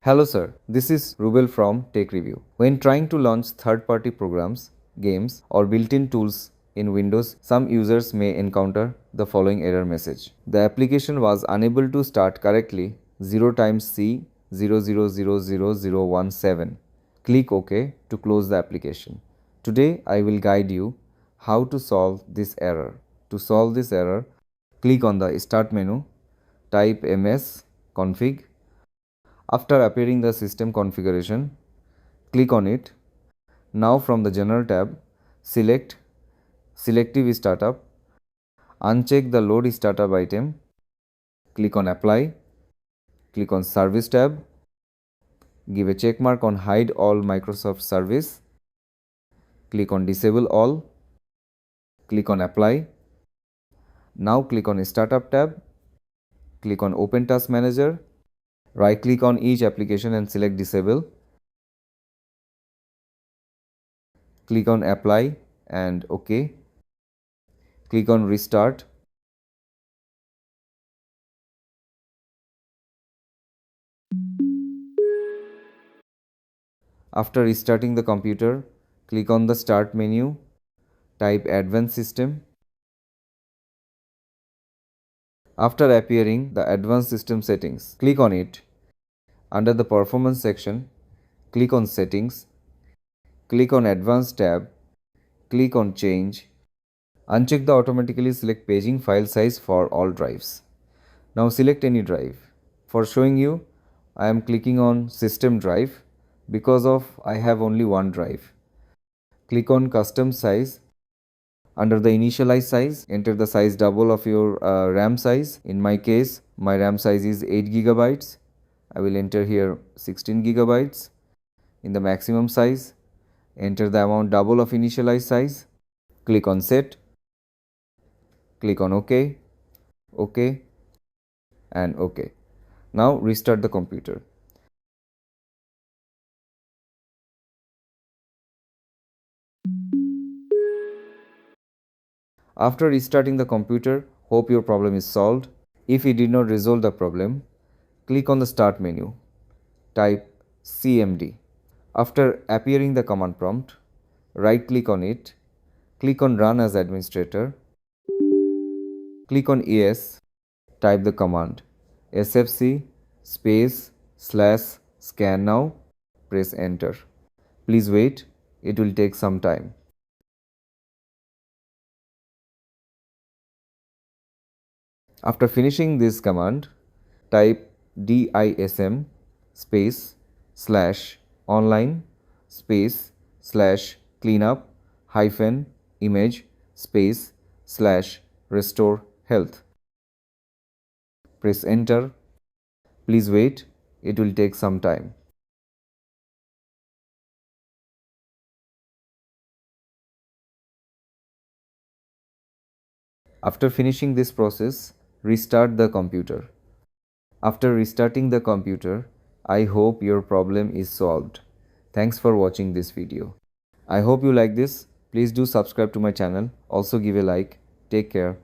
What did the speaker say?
Hello sir, this is Rubel from Tech Review. When trying to launch third-party programs, games or built-in tools in Windows, some users may encounter the following error message. The application was unable to start correctly 0xc0000017. Click OK to close the application. Today I will guide you how to solve this error. To solve this error, click on the Start menu, type ms config. After appearing the system configuration, click on it. Now from the General tab, select Selective Startup, uncheck the Load Startup item, click on Apply, click on Service tab, give a check mark on Hide All Microsoft Service, click on Disable All, click on Apply. Now click on Startup tab, click on Open Task Manager, right click on each application and select Disable. Click on Apply and OK. Click on Restart. After restarting the computer, click on the Start menu, type Advanced System. After appearing the Advanced System Settings, click on it. Under the Performance section, click on Settings, click on Advanced tab, click on Change. Uncheck the Automatically Select Paging File Size for all drives. Now select any drive. For showing you, I am clicking on System Drive because I have only one drive. Click on Custom Size. Under the Initialize Size, enter the size double of your RAM size. In my case, my RAM size is 8 GB. I will enter here 16 GB. In the maximum size, enter the amount double of initialize size. Click on Set. Click on OK, OK and OK. Now restart the computer. After restarting the computer, hope your problem is solved. If it did not resolve the problem, click on the Start menu. Type CMD. After appearing the command prompt, right click on it. Click on Run as Administrator. Click on Yes. Type the command sfc /scan now. Press enter. Please wait, it will take some time. After finishing this command, type dism /online /cleanup -image /restore health. Press enter. Please wait, it will take some time. After finishing this process, restart the computer. After restarting the computer, I hope your problem is solved. Thanks for watching this video. I hope you like this. Please do subscribe to my channel. Also give a like. Take care.